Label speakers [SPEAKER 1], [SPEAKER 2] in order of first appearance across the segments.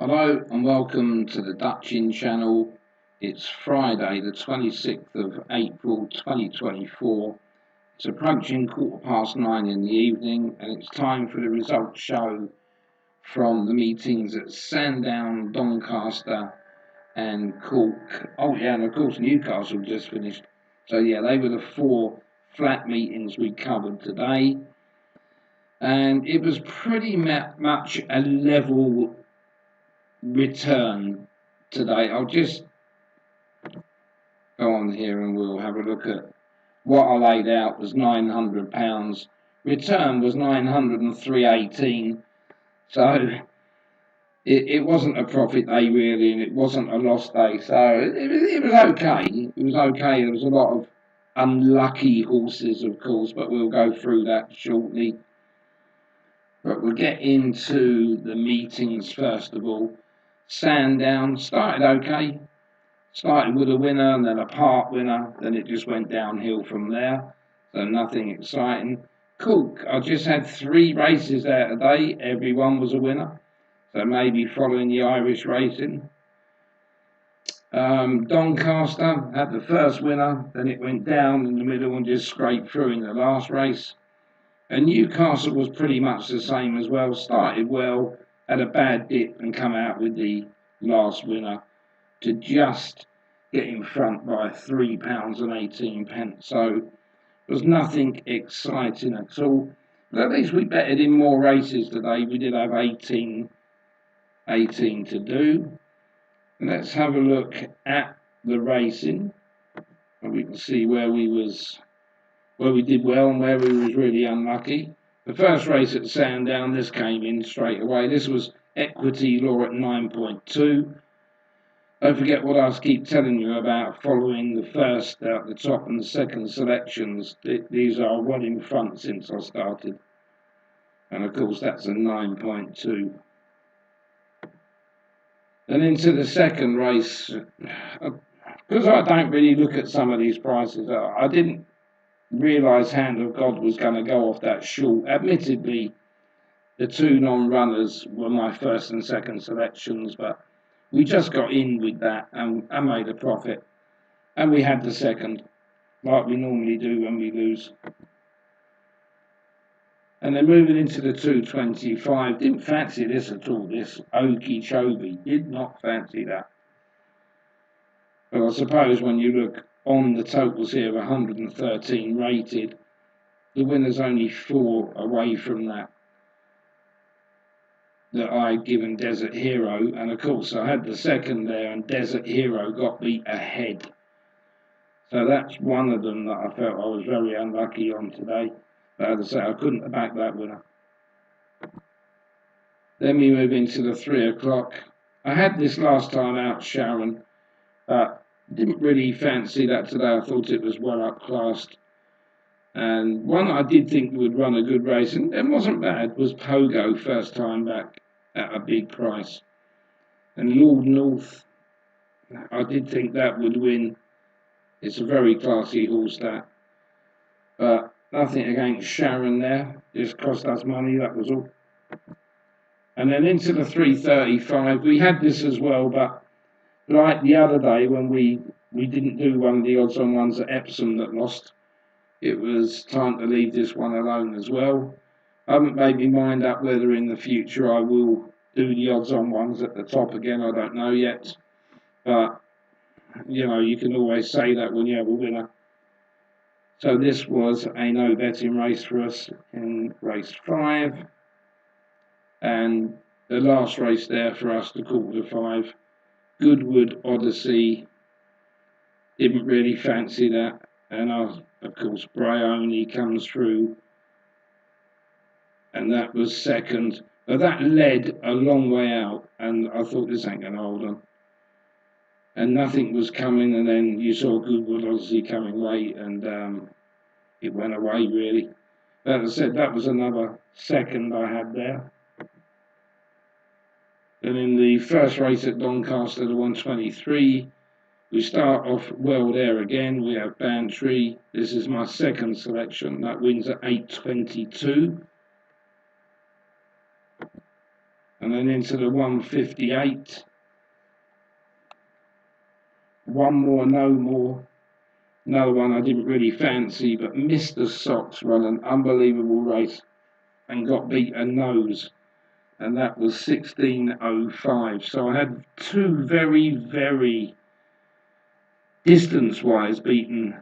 [SPEAKER 1] Hello and welcome to the Dutchin channel. It's Friday the 26th of April 2024. It's approaching 9:15 in the evening and it's time for the results show from the meetings at Sandown, Doncaster and Cork. Oh yeah, and of course Newcastle just finished. So yeah, they were the four flat meetings we covered today. And it was pretty much a level return today. I'll just go on here and we'll have a look at what I laid out was £900. Return was 903.18. So it wasn't a profit day really, and it wasn't a loss day. So it was okay. It was okay. There was a lot of unlucky horses, of course, but we'll go through that shortly. But we'll get into the meetings first of all. Sandown started okay. Started with a winner and then a part winner, then it just went downhill from there. So nothing exciting. Cork, I just had 3 races there today. Every one was a winner. So maybe following the Irish racing. Doncaster had the first winner, then it went down in the middle and just scraped through in the last race. And Newcastle was pretty much the same as well. Started well, had a bad dip and come out with the last winner to just get in front by £3.18. So it was nothing exciting at all. But at least we betted in more races today. We did have 18 to do. Let's have a look at the racing, and we can see where we did well and where we was really unlucky. The first race at Sandown, this came in straight away. This was Equity Law at 9.2. Don't forget what I keep telling you about following the first out the top and the second selections. These are well in front since I started. And of course that's a 9.2. Then into the second race, because I don't really look at some of these prices, I didn't realise Hand of God was going to go off that short. Admittedly, the 2 non-runners were my first and second selections, but we just got in with that and made a profit. And we had the second, like we normally do when we lose. And then moving into the 225, didn't fancy this at all, this Okeechobee. Did not fancy that. But I suppose when you look on the totals here of 113 rated, the winner's only 4 away from that I'd given Desert Hero. And of course I had the second there and Desert Hero got me ahead. So that's one of them that I felt I was very unlucky on today. But as I say, I couldn't have backed that winner. Then we move into the 3 o'clock. I had this last time out, Sharon, but didn't really fancy that today. I thought it was well upclassed. And one I did think would run a good race, and it wasn't bad, was Pogo, first time back at a big price. And Lord North, I did think that would win. It's a very classy horse, that. But nothing against Sharon there, just cost us money, that was all. And then into the 335, we had this as well, but like the other day when we didn't do one of the odds on ones at Epsom that lost, it was time to leave this one alone as well. I haven't made my mind up whether in the future I will do the odds on ones at the top again, I don't know yet. But, you know, you can always say that when you have a winner. So this was a no betting race for us in race 5. And the last race there for us, the 4:45, Goodwood Odyssey, didn't really fancy that. And of course, Bryony comes through, and that was second. But that led a long way out, and I thought this ain't going to hold on. And nothing was coming, and then you saw Goodwood Odyssey coming late, and it went away really. But as I said, that was another second I had there. Then in the first race at Doncaster, the 123, we start off well there again. We have Bantry. This is my second selection. That wins at 8.22. and then into the 158. One More, No More. Another one I didn't really fancy, but Mr. Socks ran an unbelievable race and got beat a nose, and that was 16.05. So I had two very, very distance-wise beaten,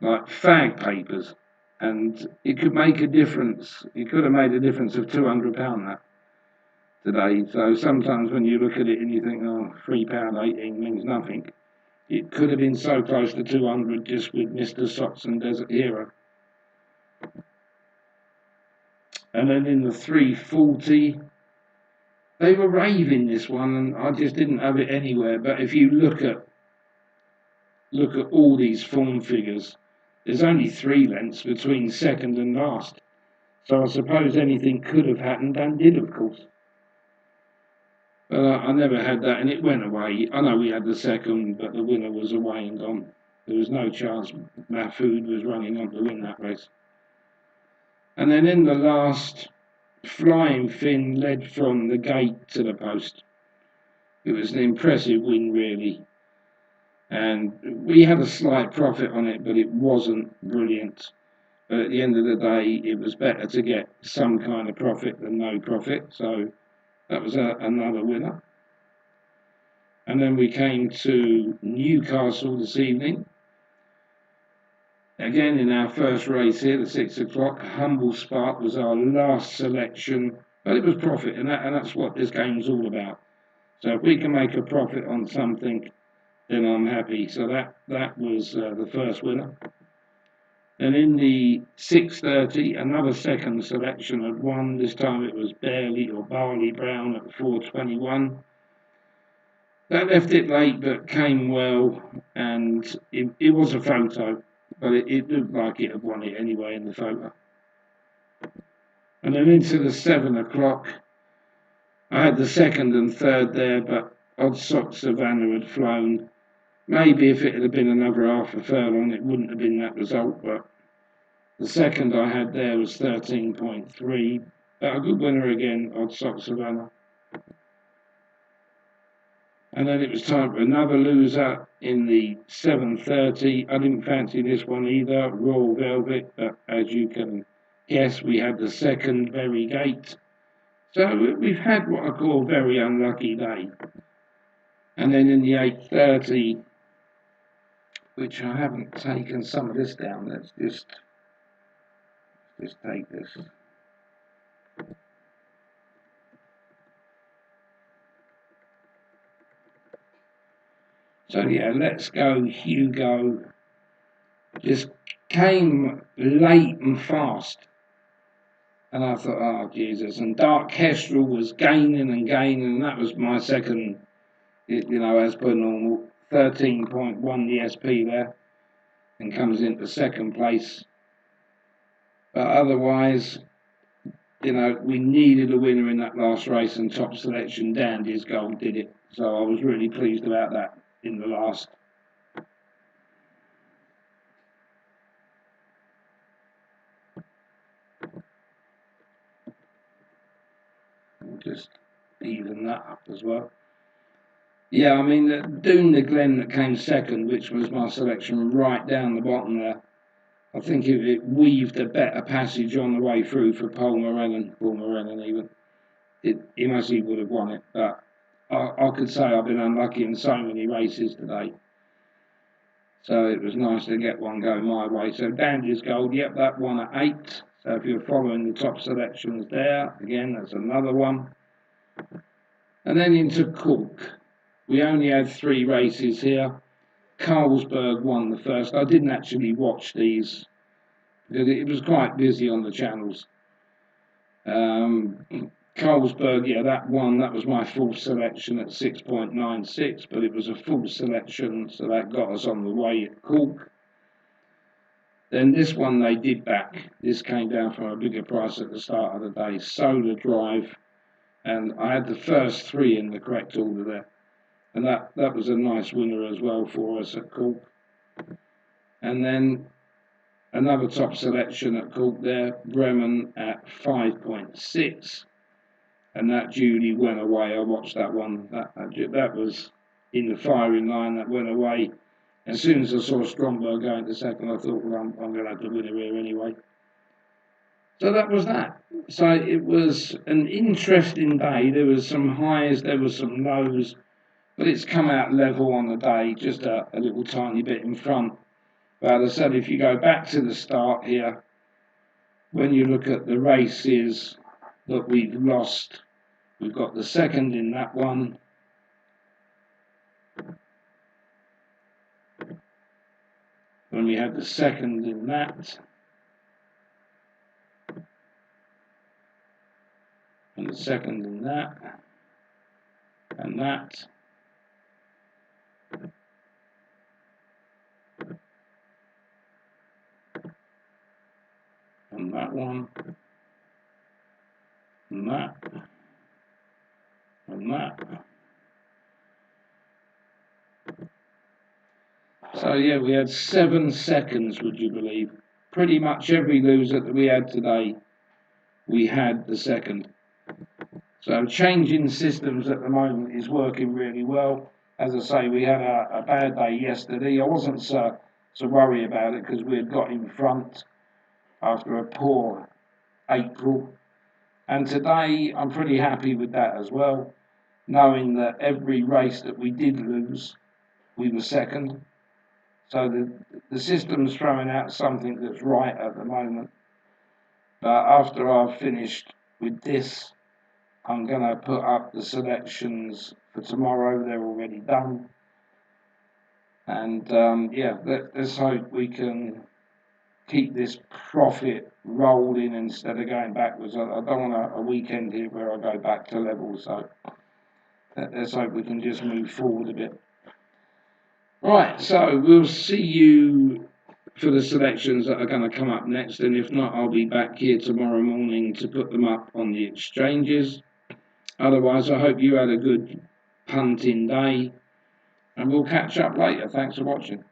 [SPEAKER 1] like fag papers, and it could make a difference. It could have made a difference of £200 that today. So sometimes when you look at it and you think, oh, £3.18 means nothing, it could have been so close to 200 just with Mr. Socks and Desert Hero. And then in the 340, they were raving this one, and I just didn't have it anywhere. But if you look at all these form figures, there's only 3 lengths between second and last. So I suppose anything could have happened and did, of course. But I never had that, and it went away. I know we had the second, but the winner was away and gone. There was no chance Mahfoud was running on to win that race. And then in the last, Flying Finn led from the gate to the post. It was an impressive win, really. And we had a slight profit on it, but it wasn't brilliant. But at the end of the day, it was better to get some kind of profit than no profit. So that was another winner. And then we came to Newcastle this evening. Again, in our first race here, the 6 o'clock, Humble Spark was our last selection, but it was profit, and that's what this game's all about. So if we can make a profit on something, then I'm happy. So that was the first winner. Then in the 6:30, another second selection had won. This time it was Barley Brown at 4:21. That left it late, but came well, and it was a photo, but it looked like it had won it anyway in the photo. And then into the 7 o'clock, I had the second and third there, but Odd Sock Savannah had flown. Maybe if it had been another half a furlong, it wouldn't have been that result, but the second I had there was 13.3. But a good winner again, Odd Sock Savannah. And then it was time for another loser in the 7:30. I didn't fancy this one either, Royal Velvet, but as you can guess, we had the second very gate. So we've had what I call a very unlucky day. And then in the 8:30, which I haven't taken some of this down, let's just take this. So yeah, Let's Go Hugo just came late and fast. And I thought, oh Jesus. And Dark Kestrel was gaining, and that was my second, as per normal, 13.1 the SP there, and comes into second place. But otherwise, we needed a winner in that last race, and Top Selection Dandy's Gold did it. So I was really pleased about that in the last. Just even that up as well. Yeah, I mean, Doon the Glen that came second, which was my selection right down the bottom there, I think it weaved a better passage on the way through for Paul Morellen even. He mostly would have won it, but I could say I've been unlucky in so many races today. So it was nice to get one go my way. So Dandy's Gold, yep, that won at 8. So if you're following the top selections there, again, that's another one. And then into Cork. We only had 3 races here. Carlsberg won the first. I didn't actually watch these because it was quite busy on the channels. Carlsberg, yeah, that won. That was my full selection at 6.96, but it was a full selection, so that got us on the way at Cork. Then this one they did back. This came down from a bigger price at the start of the day. Solar Drive, and I had the first 3 in the correct order there. And that was a nice winner as well for us at Cork. And then another top selection at Cork there, Bremen at 5.6. and that duly went away. I watched that one. That was in the firing line. That went away. As soon as I saw Stromberg going to second, I thought, well, I'm going to have the winner here anyway. So that was that. So it was an interesting day. There was some highs, there was some lows, but it's come out level on the day, just a little tiny bit in front. But as I said, if you go back to the start here, when you look at the races that we've lost, we've got the second in that one. When we had the second in that. And the second in that. And that. And that one. And that. And that. So yeah, we had 7 seconds, would you believe? Pretty much every loser that we had today, we had the second. So changing systems at the moment is working really well. As I say, we had a bad day yesterday. I wasn't so worried about it because we had got in front after a poor April. And today I'm pretty happy with that as well, knowing that every race that we did lose, we were second. So the system's throwing out something that's right at the moment. But after I've finished with this, I'm going to put up the selections for tomorrow. They're already done. And yeah, let's hope we can keep this profit rolling instead of going backwards. I don't want a weekend here where I go back to level. So let's hope we can just move forward a bit. Right, so we'll see you for the selections that are going to come up next, and if not, I'll be back here tomorrow morning to put them up on the exchanges. Otherwise, I hope you had a good punting day, and we'll catch up later. Thanks for watching.